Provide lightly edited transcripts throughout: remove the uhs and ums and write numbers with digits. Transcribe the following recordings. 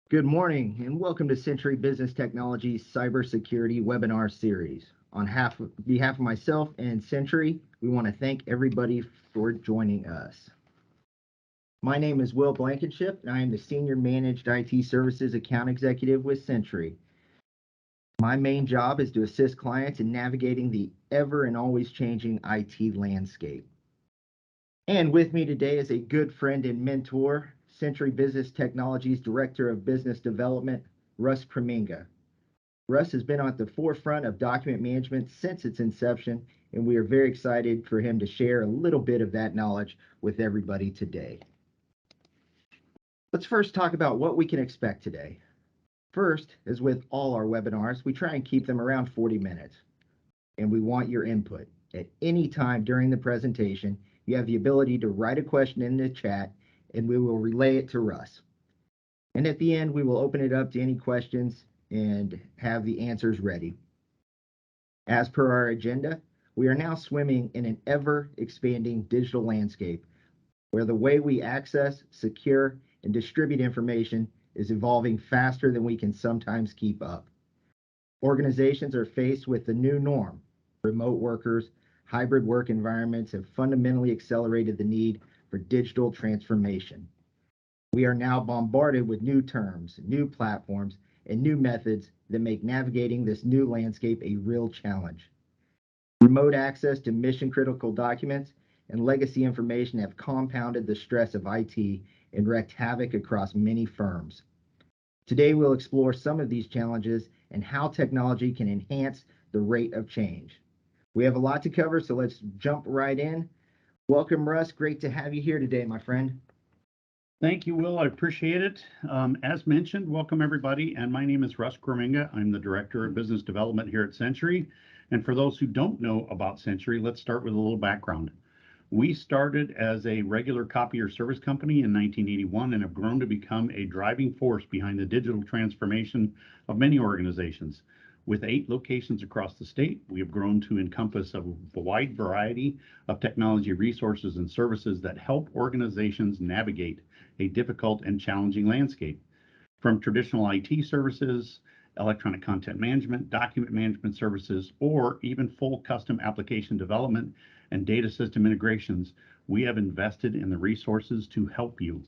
Good morning and welcome to Century Business Technology's Cybersecurity Webinar Series. On behalf of myself and Century, we want to thank everybody for joining us. My name is Will Blankenship and I am the Senior Managed IT Services Account Executive with Century. My main job is to assist clients in navigating the ever and always changing IT landscape. And with me today is a good friend and mentor, Century Business Technology's Director of Business Development, Russ Kreminga. Russ has been at the forefront of document management since its inception, and we are very excited for him to share a little bit of that knowledge with everybody today. Let's first talk about what we can expect today. First, as with all our webinars, we try and keep them around 40 minutes, and we want your input. At any time during the presentation, you have the ability to write a question in the chat and we will relay it to Russ. And at the end, we will open it up to any questions and have the answers ready. As per our agenda, we are now swimming in an ever expanding digital landscape where the way we access, secure, and distribute information is evolving faster than we can sometimes keep up. Organizations are faced with the new norm. Remote workers, hybrid work environments have fundamentally accelerated the need for digital transformation. We are now bombarded with new terms, new platforms, and new methods that make navigating this new landscape a real challenge. Remote access to mission-critical documents and legacy information have compounded the stress of IT and wreaked havoc across many firms. Today, we'll explore some of these challenges and how technology can enhance the rate of change. We have a lot to cover, so let's jump right in. Welcome, Russ. Great to have you here today, my friend. Thank you, Will. I appreciate it. As mentioned, welcome everybody. And my name is Russ Kreminga. I'm the Director of Business Development here at Century. And for those who don't know about Century, let's start with a little background. We started as a regular copier service company in 1981 and have grown to become a driving force behind the digital transformation of many organizations. With 8 locations across the state, we have grown to encompass a wide variety of technology resources and services that help organizations navigate a difficult and challenging landscape. From traditional IT services, electronic content management, document management services, or even full custom application development and data system integrations, we have invested in the resources to help you.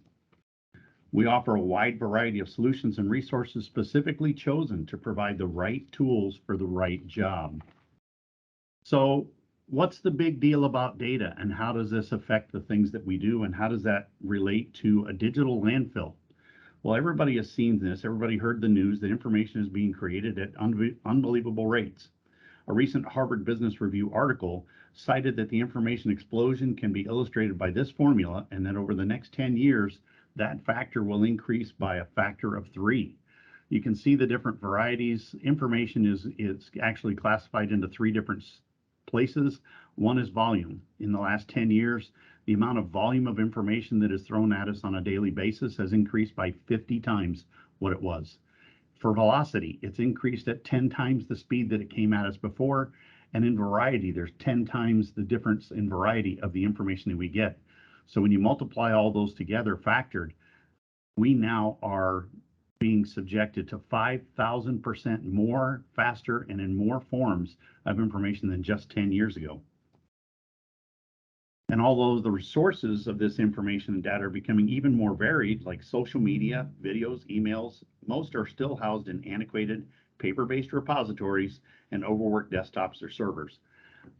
We offer a wide variety of solutions and resources specifically chosen to provide the right tools for the right job. So, what's the big deal about data and how does this affect the things that we do and how does that relate to a digital landfill? Well, everybody has seen this. Everybody heard the news that information is being created at unbelievable rates. A recent Harvard Business Review article cited that the information explosion can be illustrated by this formula and that over the next 10 years, that factor will increase by a factor of 3. You can see the different varieties. Information is actually classified into 3 different places. One is volume. In the last 10 years, the amount of volume of information that is thrown at us on a daily basis has increased by 50 times what it was. For velocity, it's increased at 10 times the speed that it came at us before. And in variety, there's 10 times the difference in variety of the information that we get. So when you multiply all those together, factored, we now are being subjected to 5,000% more, faster, and in more forms of information than just 10 years ago. And although the resources of this information and data are becoming even more varied, like social media, videos, emails, most are still housed in antiquated, paper-based repositories and overworked desktops or servers.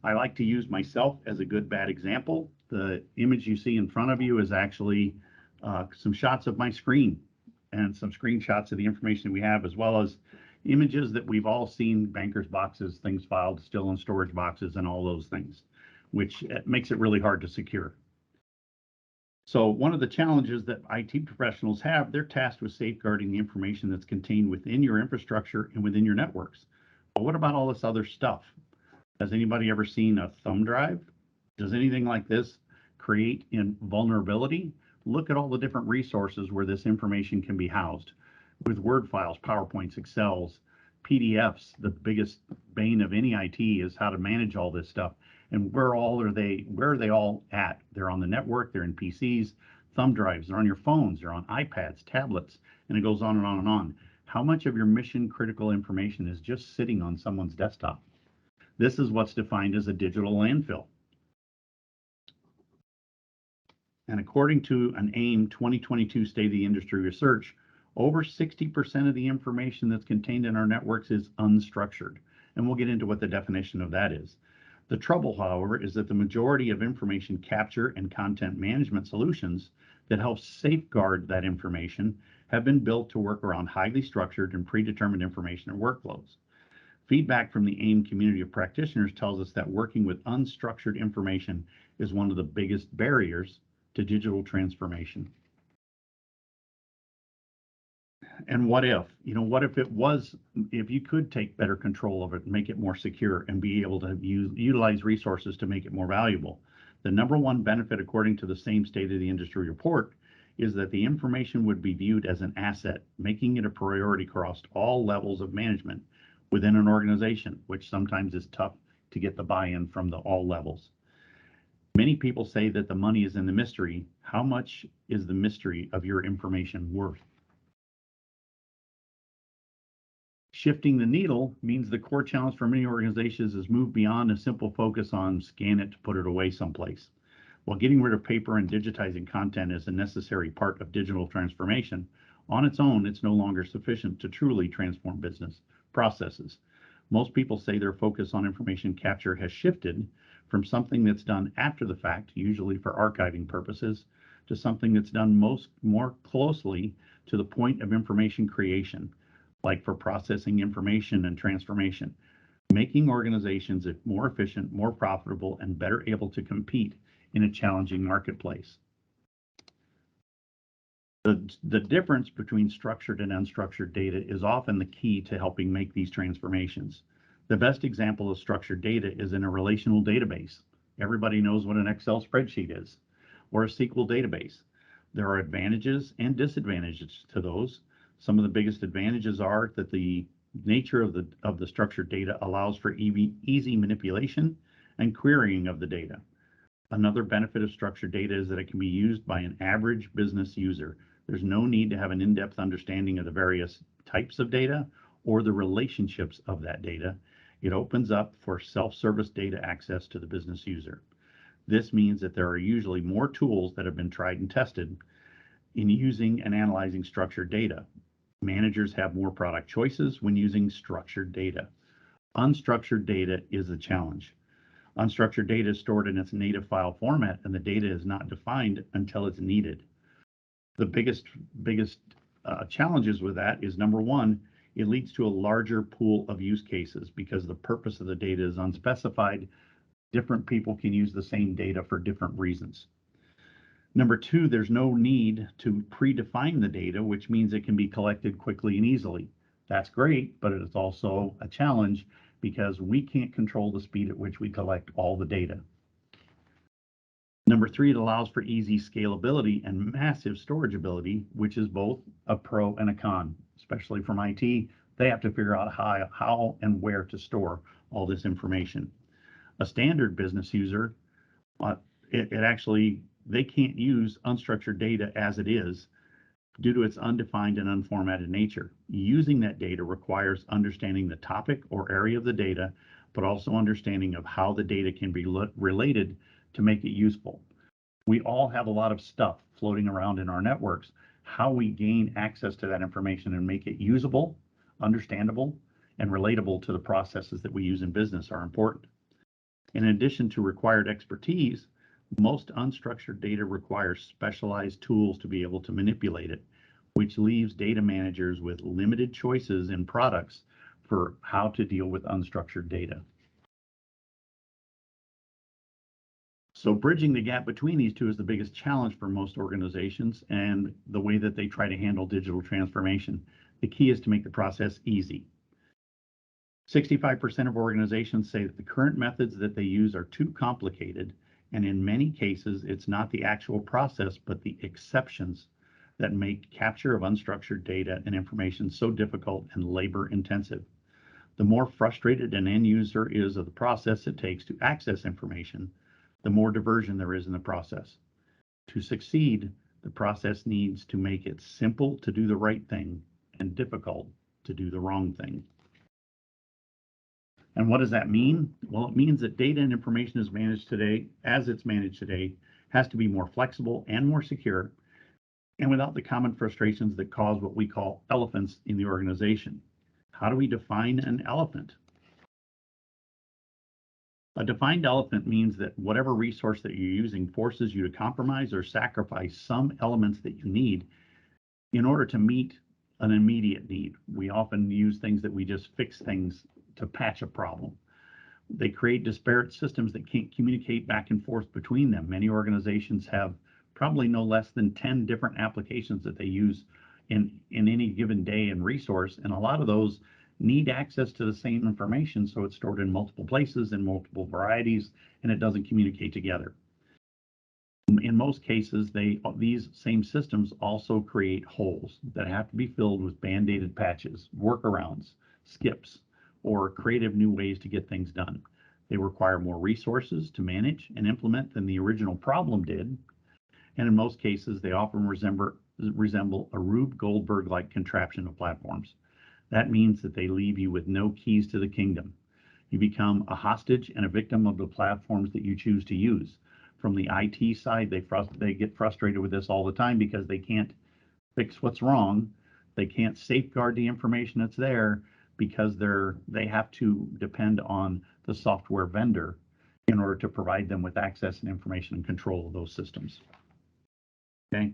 I like to use myself as a good bad example. The image you see in front of you is actually some shots of my screen and some screenshots of the information we have, as well as images that we've all seen, bankers' boxes, things filed still in storage boxes, and all those things, which makes it really hard to secure. So one of the challenges that IT professionals have, they're tasked with safeguarding the information that's contained within your infrastructure and within your networks. But what about all this other stuff? Has anybody ever seen a thumb drive? Does anything like this create vulnerability? Look at all the different resources where this information can be housed. With Word files, PowerPoints, Excels, PDFs, the biggest bane of any IT is how to manage all this stuff. And where are they all at? They're on the network, they're in PCs, thumb drives, they're on your phones, they're on iPads, tablets, and it goes on and on and on. How much of your mission critical information is just sitting on someone's desktop? This is what's defined as a digital landfill. And according to an AIM 2022 State of the Industry research, over 60% of the information that's contained in our networks is unstructured. And we'll get into what the definition of that is. The trouble, however, is that the majority of information capture and content management solutions that help safeguard that information have been built to work around highly structured and predetermined information and workflows. Feedback from the AIM community of practitioners tells us that working with unstructured information is one of the biggest barriers to digital transformation. And what if, what if if you could take better control of it, make it more secure, and be able to utilize resources to make it more valuable? The number one benefit, according to the same State of the Industry report, is that the information would be viewed as an asset, making it a priority across all levels of management within an organization, which sometimes is tough to get the buy-in from all levels. Many people say that the money is in the mystery. How much is the mystery of your information worth? Shifting the needle means the core challenge for many organizations is move beyond a simple focus on scan it to put it away someplace. While getting rid of paper and digitizing content is a necessary part of digital transformation, on its own, it's no longer sufficient to truly transform business processes. Most people say their focus on information capture has shifted from something that's done after the fact, usually for archiving purposes, to something that's done more closely to the point of information creation, like for processing information and transformation, making organizations more efficient, more profitable, and better able to compete in a challenging marketplace. The difference between structured and unstructured data is often the key to helping make these transformations. The best example of structured data is in a relational database. Everybody knows what an Excel spreadsheet is, or a SQL database. There are advantages and disadvantages to those. Some of the biggest advantages are that the nature of the structured data allows for easy manipulation and querying of the data. Another benefit of structured data is that it can be used by an average business user. There's no need to have an in-depth understanding of the various types of data or the relationships of that data. It opens up for self-service data access to the business user. This means that there are usually more tools that have been tried and tested in using and analyzing structured data. Managers have more product choices when using structured data. Unstructured data is a challenge. Unstructured data is stored in its native file format, and the data is not defined until it's needed. The biggest challenges with that is, number one, it leads to a larger pool of use cases because the purpose of the data is unspecified. Different people can use the same data for different reasons. Number two, there's no need to predefine the data, which means it can be collected quickly and easily. That's great, but it's also a challenge because we can't control the speed at which we collect all the data. Number three, it allows for easy scalability and massive storage ability, which is both a pro and a con, especially from IT. They have to figure out how and where to store all this information. A standard business user, they can't use unstructured data as it is due to its undefined and unformatted nature. Using that data requires understanding the topic or area of the data, but also understanding of how the data can be related to make it useful. We all have a lot of stuff floating around in our networks. How we gain access to that information and make it usable, understandable, and relatable to the processes that we use in business are important. In addition to required expertise, most unstructured data requires specialized tools to be able to manipulate it, which leaves data managers with limited choices in products for how to deal with unstructured data. So bridging the gap between these two is the biggest challenge for most organizations and the way that they try to handle digital transformation. The key is to make the process easy. 65% of organizations say that the current methods that they use are too complicated, and in many cases, it's not the actual process, but the exceptions that make capture of unstructured data and information so difficult and labor intensive. The more frustrated an end user is of the process it takes to access information, the more diversion there is in the process. To succeed, The process needs to make it simple to do the right thing and difficult to do the wrong thing. And what does that mean? Well, it means that data and information is managed today, as it's managed today, has to be more flexible and more secure, and without the common frustrations that cause what we call elephants in the organization. How do we define an elephant? A defined elephant means that whatever resource that you're using forces you to compromise or sacrifice some elements that you need in order to meet an immediate need. We often use things that we just fix things to patch a problem. They create disparate systems that can't communicate back and forth between them. Many organizations have probably no less than 10 different applications that they use in any given day and resource, and a lot of those need access to the same information, so it's stored in multiple places in multiple varieties, and it doesn't communicate together. In most cases, these same systems also create holes that have to be filled with band-aided patches, workarounds, skips, or creative new ways to get things done. They require more resources to manage and implement than the original problem did, and in most cases, they often resemble a Rube Goldberg-like contraption of platforms. That means that they leave you with no keys to the kingdom. You become a hostage and a victim of the platforms that you choose to use. From the IT side, they get frustrated with this all the time because they can't fix what's wrong. They can't safeguard the information that's there because they have to depend on the software vendor in order to provide them with access and information and control of those systems. Okay,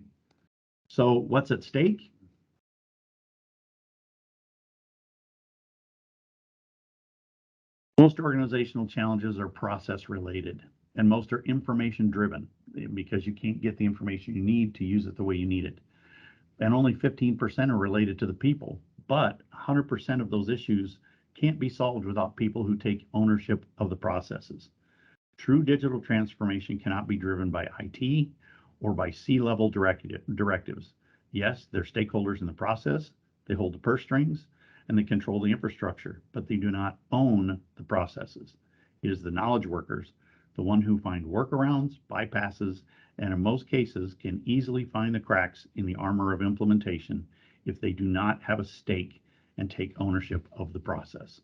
so what's at stake? Most organizational challenges are process related, and most are information driven because you can't get the information you need to use it the way you need it. And only 15% are related to the people, but 100% of those issues can't be solved without people who take ownership of the processes. True digital transformation cannot be driven by IT or by C-level directives. Yes, they're stakeholders in the process, they hold the purse strings, and they control the infrastructure, but they do not own the processes. It is the knowledge workers, the one who find workarounds, bypasses, and in most cases can easily find the cracks in the armor of implementation if they do not have a stake and take ownership of the process.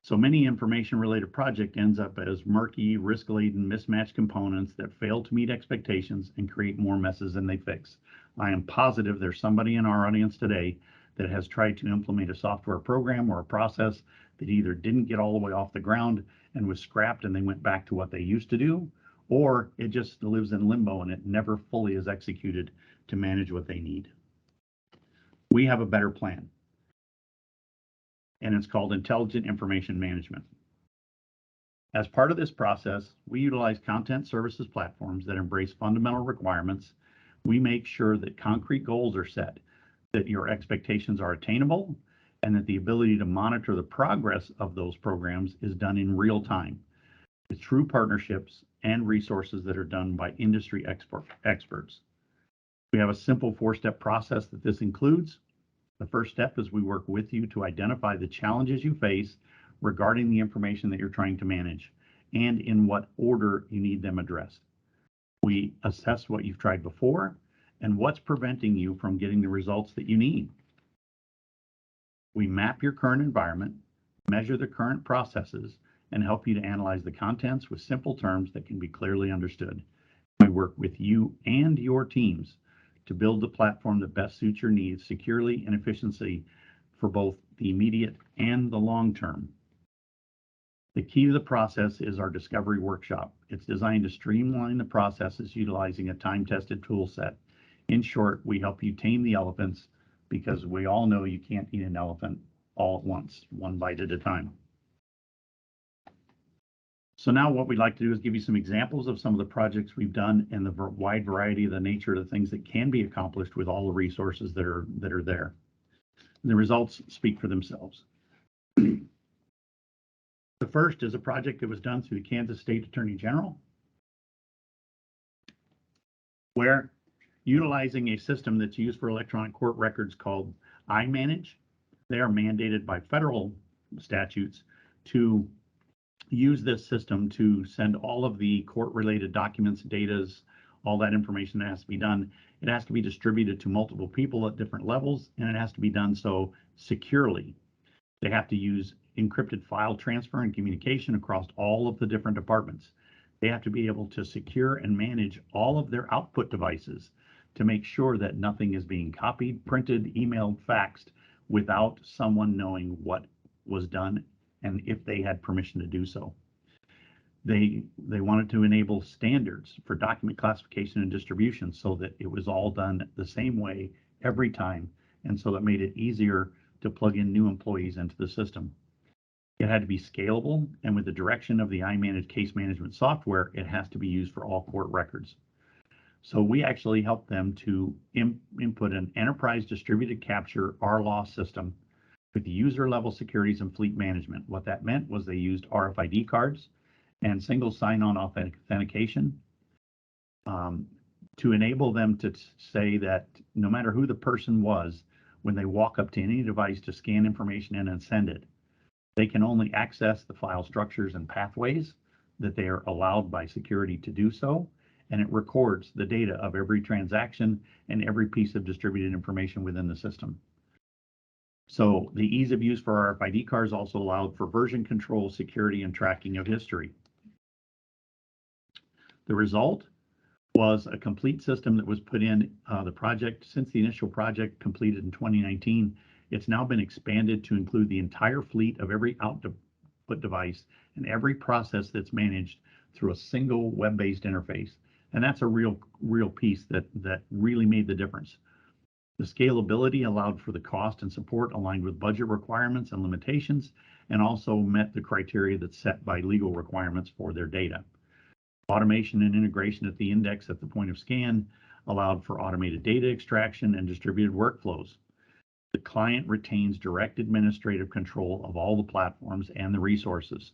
So many information-related project ends up as murky, risk-laden, mismatched components that fail to meet expectations and create more messes than they fix. I am positive there's somebody in our audience today that has tried to implement a software program or a process that either didn't get all the way off the ground and was scrapped and they went back to what they used to do, or it just lives in limbo and it never fully is executed to manage what they need. We have a better plan, and it's called Intelligent Information Management. As part of this process, we utilize content services platforms that embrace fundamental requirements. We make sure that concrete goals are set, that your expectations are attainable, and that the ability to monitor the progress of those programs is done in real time, with true partnerships and resources that are done by industry experts. We have a simple 4-step process that this includes. The first step is we work with you to identify the challenges you face regarding the information that you're trying to manage and in what order you need them addressed. We assess what you've tried before and what's preventing you from getting the results that you need. We map your current environment, measure the current processes, and help you to analyze the contents with simple terms that can be clearly understood. We work with you and your teams to build the platform that best suits your needs securely and efficiently for both the immediate and the long term. The key to the process is our discovery workshop. It's designed to streamline the processes utilizing a time-tested tool set. In short, we help you tame the elephants because we all know you can't eat an elephant all at once, one bite at a time. So now what we'd like to do is give you some examples of some of the projects we've done and the wide variety of the nature of the things that can be accomplished with all the resources that are there. And the results speak for themselves. The first is a project that was done through the Kansas State Attorney General, where utilizing a system that's used for electronic court records called iManage, they are mandated by federal statutes to use this system to send all of the court-related documents, datas, all that information that has to be done. It has to be distributed to multiple people at different levels, and it has to be done so securely. They have to use encrypted file transfer and communication across all of the different departments. They have to be able to secure and manage all of their output devices to make sure that nothing is being copied, printed, emailed, faxed without someone knowing what was done and if they had permission to do so. They wanted to enable standards for document classification and distribution so that it was all done the same way every time, and so that made it easier to plug in new employees into the system. It had to be scalable, and with the direction of the iManage case management software, it has to be used for all court records. So we actually helped them to input an enterprise distributed capture RLAW system with user level securities and fleet management. What that meant was they used RFID cards and single sign-on authentication to enable them to say that no matter who the person was, when they walk up to any device to scan information in and send it, they can only access the file structures and pathways that they are allowed by security to do so, and it records the data of every transaction and every piece of distributed information within the system. So the ease of use for RFID cards also allowed for version control, security, and tracking of history. The result was a complete system that was put in the project. Since the initial project completed in 2019, it's now been expanded to include the entire fleet of every output device and every process that's managed through a single web-based interface. And that's a real piece that really made the difference. The scalability allowed for the cost and support aligned with budget requirements and limitations, and also met the criteria that's set by legal requirements for their data. Automation and integration at the index at the point of scan allowed for automated data extraction and distributed workflows. The client retains direct administrative control of all the platforms and the resources.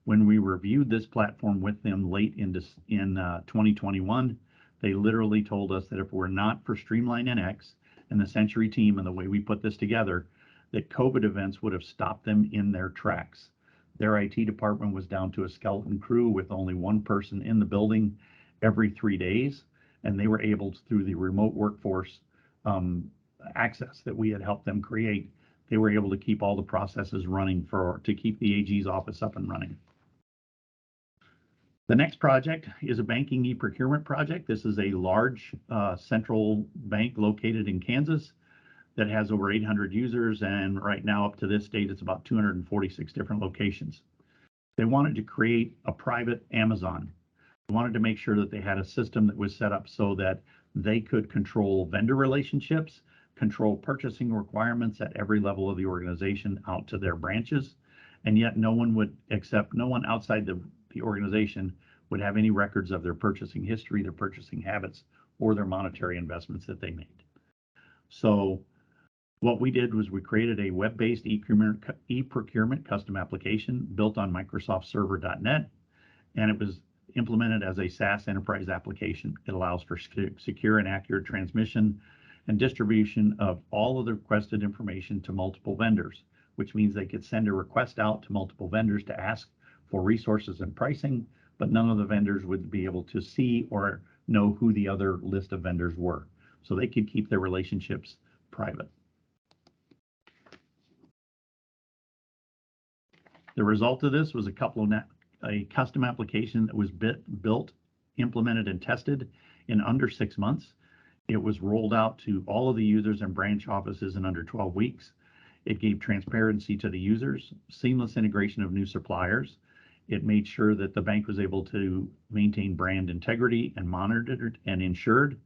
When we reviewed this platform with them late in 2021, they literally told us that if it were not for Streamline NX and the Century team and the way we put this together, that COVID events would have stopped them in their tracks. Their IT department was down to a skeleton crew with only one person in the building every 3 days, and they were able to, through the remote workforce access that we had helped them create, they were able to keep all the processes running to keep the AG's office up and running. The next project is a banking e-procurement project. This is a large central bank located in Kansas that has over 800 users, and right now up to this date, it's about 246 different locations. They wanted to create a private Amazon. They wanted to make sure that they had a system that was set up so that they could control vendor relationships, control purchasing requirements at every level of the organization out to their branches, and yet no one outside the organization would have any records of their purchasing history, their purchasing habits, or their monetary investments that they made. So what we did was we created a web-based e-procurement custom application built on Microsoft Server.net, and it was implemented as a SaaS enterprise application. It allows for secure and accurate transmission and distribution of all of the requested information to multiple vendors, which means they could send a request out to multiple vendors to ask for resources and pricing, but none of the vendors would be able to see or know who the other list of vendors were. So they could keep their relationships private. The result of this was a custom application that was built, implemented, and tested in under 6 months. It was rolled out to all of the users and branch offices in under 12 weeks. It gave transparency to the users, seamless integration of new suppliers. It made sure that the bank was able to maintain brand integrity and monitored and ensured.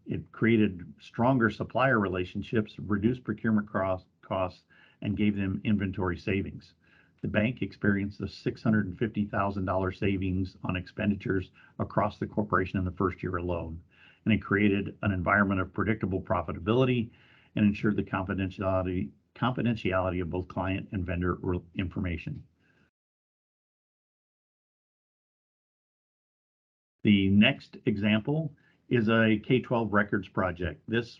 It created stronger supplier relationships, reduced procurement costs, and gave them inventory savings. The bank experienced a $650,000 savings on expenditures across the corporation in the first year alone. And it created an environment of predictable profitability and ensured the confidentiality of both client and vendor information. The next example is a K-12 records project. This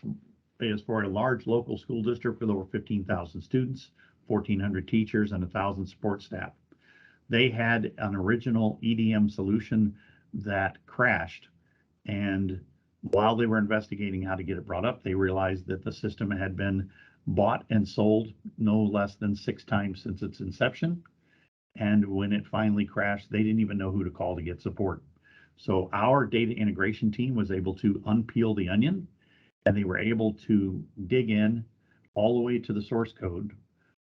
is for a large local school district with over 15,000 students, 1,400 teachers, and 1,000 support staff. They had an original EDM solution that crashed, and while they were investigating how to get it brought up, they realized that the system had been bought and sold no less than 6 times since its inception. And when it finally crashed, they didn't even know who to call to get support. So our data integration team was able to unpeel the onion, and they were able to dig in all the way to the source code,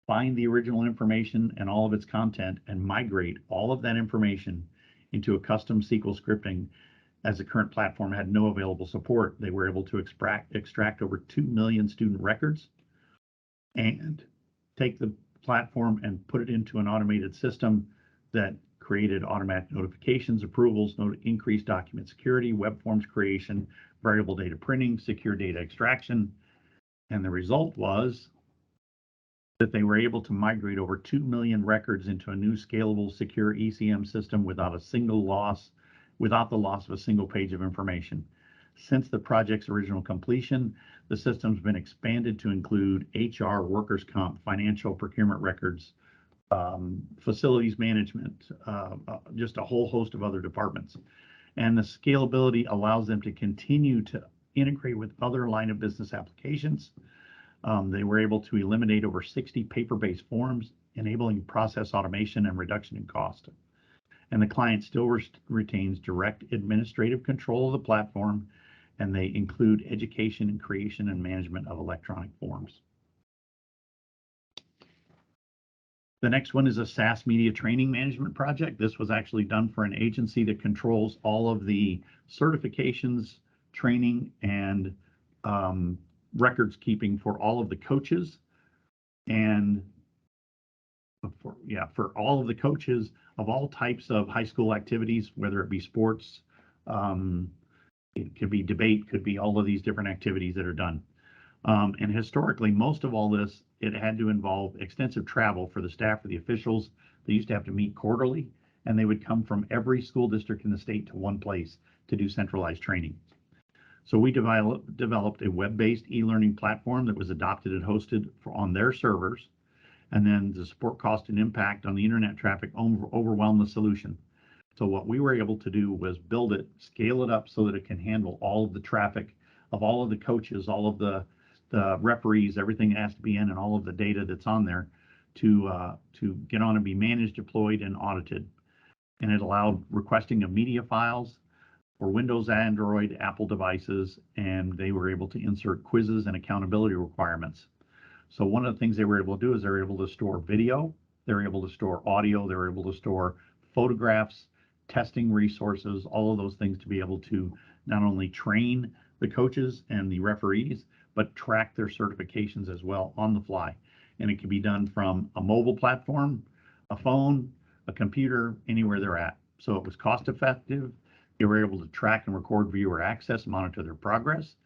find the original information and all of its content, and migrate all of that information into a custom SQL scripting. As the current platform had no available support, they were able to extract over 2 million student records and take the platform and put it into an automated system that created automatic notifications, approvals, increased document security, web forms creation, variable data printing, secure data extraction. And the result was that they were able to migrate over 2 million records into a new scalable, secure ECM system without the loss of a single page of information. Since the project's original completion, the system's been expanded to include HR, workers' comp, financial procurement records, facilities management, just a whole host of other departments. And the scalability allows them to continue to integrate with other line of business applications. They were able to eliminate over 60 paper-based forms, enabling process automation and reduction in cost. And the client still retains direct administrative control of the platform, and they include education and creation and management of electronic forms. The next one is a SaaS media training management project. This was actually done for an agency that controls all of the certifications, training, and records keeping for all of the coaches and for all of the coaches of all types of high school activities, whether it be sports, it could be debate, could be all of these different activities that are done. And historically, most of all this, it had to involve extensive travel for the staff, for the officials. They used to have to meet quarterly, and they would come from every school district in the state to one place to do centralized training. So we developed a web-based e-learning platform that was adopted and hosted on their servers. And then the support cost and impact on the internet traffic overwhelmed the solution. So what we were able to do was build it, scale it up so that it can handle all of the traffic of all of the coaches, all of the referees, everything that has to be in, and all of the data that's on there to get on and be managed, deployed, and audited. And it allowed requesting of media files for Windows, Android, Apple devices, and they were able to insert quizzes and accountability requirements. So one of the things they were able to do is they were able to store video, they were able to store audio, they were able to store photographs, testing resources, all of those things to be able to not only train the coaches and the referees, but track their certifications as well on the fly. And it can be done from a mobile platform, a phone, a computer, anywhere they're at. So it was cost effective. They were able to track and record viewer access, monitor their progress.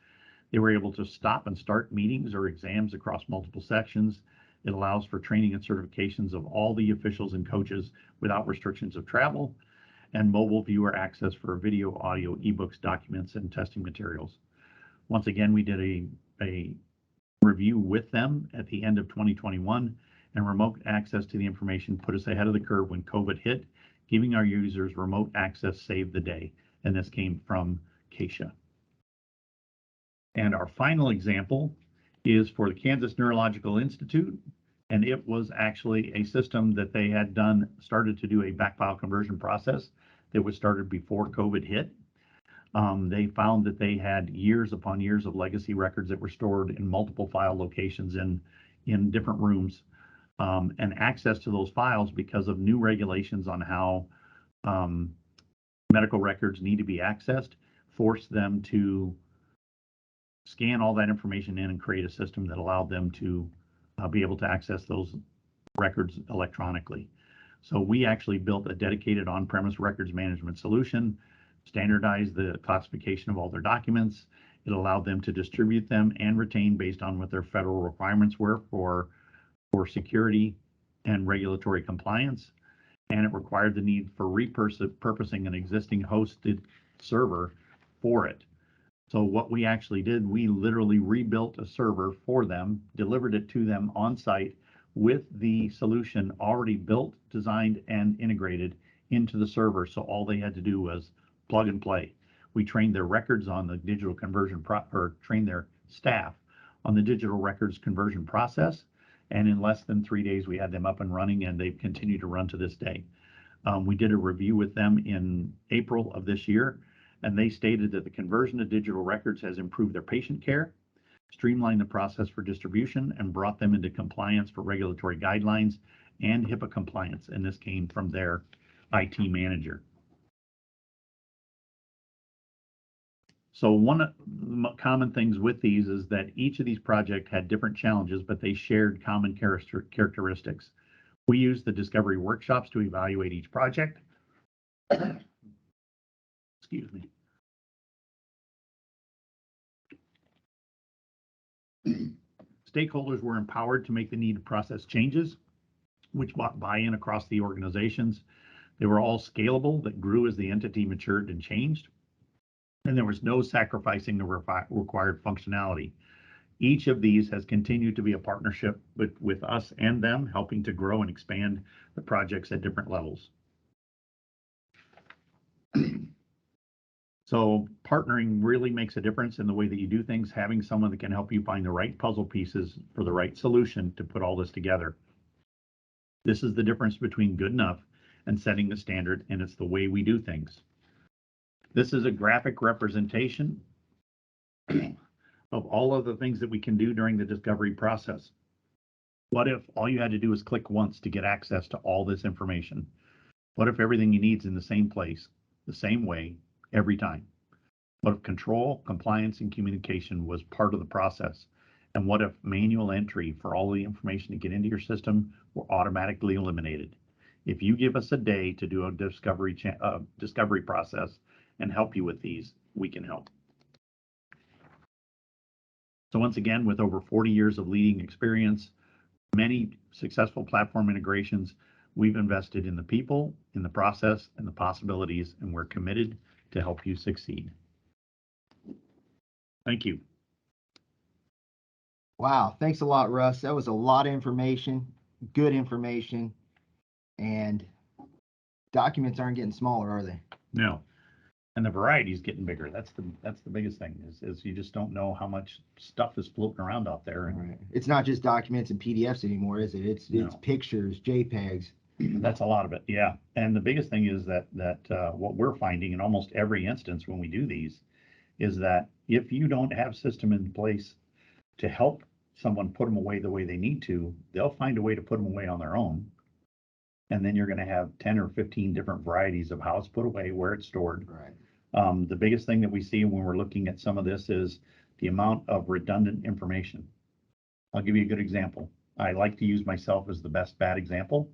They were able to stop and start meetings or exams across multiple sections. It allows for training and certifications of all the officials and coaches without restrictions of travel, and mobile viewer access for video, audio, ebooks, documents, and testing materials. Once again, we did a review with them at the end of 2021, and remote access to the information put us ahead of the curve when COVID hit. Giving our users remote access saved the day, and this came from Keisha. And our final example is for the Kansas Neurological Institute, and it was actually a system that they had started to do a backfile conversion process that was started before COVID hit. They found that they had years upon years of legacy records that were stored in multiple file locations in different rooms, and access to those files, because of new regulations on how medical records need to be accessed, forced them to scan all that information in and create a system that allowed them to be able to access those records electronically. So we actually built a dedicated on-premise records management solution, standardized the classification of all their documents. It allowed them to distribute them and retain based on what their federal requirements were for security and regulatory compliance. And it required the need for repurposing an existing hosted server for it. So what we actually did, we literally rebuilt a server for them, delivered it to them on site with the solution already built, designed, and integrated into the server. So all they had to do was plug and play. We trained their records on the digital conversion or trained their staff on the digital records conversion process. And in less than 3 days, we had them up and running, and they've continued to run to this day. We did a review with them in April of this year, and they stated that the conversion of digital records has improved their patient care, streamlined the process for distribution, and brought them into compliance for regulatory guidelines and HIPAA compliance. And this came from their IT manager. So one of the common things with these is that each of these projects had different challenges, but they shared common characteristics. We used the discovery workshops to evaluate each project. Excuse me. Stakeholders were empowered to make the needed process changes, which brought buy-in across the organizations. They were all scalable, that grew as the entity matured and changed. And there was no sacrificing the required functionality. Each of these has continued to be a partnership with us and them, helping to grow and expand the projects at different levels. So partnering really makes a difference in the way that you do things, having someone that can help you find the right puzzle pieces for the right solution to put all this together. This is the difference between good enough and setting the standard, and it's the way we do things. This is a graphic representation of all of the things that we can do during the discovery process. What if all you had to do was click once to get access to all this information? What if everything you need is in the same place, the same way, every time? What if control, compliance, and communication was part of the process? And what if manual entry for all the information to get into your system were automatically eliminated? If you give us a day to do a discovery process and help you with these, we can help. So once again, with over 40 years of leading experience, many successful platform integrations, we've invested in the people, in the process, and the possibilities, and we're committed to help you succeed. Thank you. Wow, thanks a lot, Russ. That was a lot of information, good information, and documents aren't getting smaller, are they? No. And the variety is getting bigger. That's the biggest thing is you just don't know how much stuff is floating around out there. And right. It's not just documents and PDFs anymore, is it? It's pictures, JPEGs. That's a lot of it, yeah. And the biggest thing is that what we're finding in almost every instance when we do these is that if you don't have system in place to help someone put them away the way they need to, they'll find a way to put them away on their own. And then you're going to have 10 or 15 different varieties of how it's put away, where it's stored. Right. The biggest thing that we see when we're looking at some of this is the amount of redundant information. I'll give you a good example. I like to use myself as the best bad example.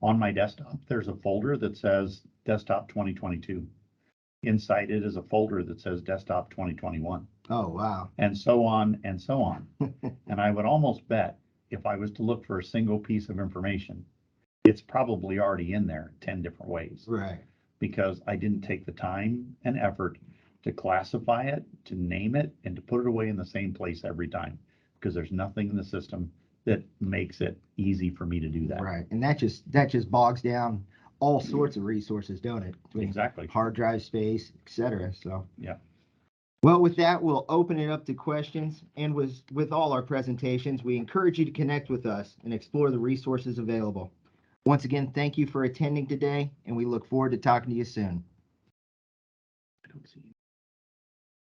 On my desktop, there's a folder that says Desktop 2022. Inside it is a folder that says Desktop 2021. Oh, wow. And so on and so on. And I would almost bet if I was to look for a single piece of information, it's probably already in there 10 different ways. Right. Because I didn't take the time and effort to classify it, to name it, and to put it away in the same place every time. Because there's nothing in the system that makes it easy for me to do that. Right. And that just bogs down all sorts of resources, don't it? Exactly. Hard drive space, etc. So yeah. Well, with that, we'll open it up to questions. And with all our presentations, we encourage you to connect with us and explore the resources available. Once again, thank you for attending today, and we look forward to talking to you soon. I don't see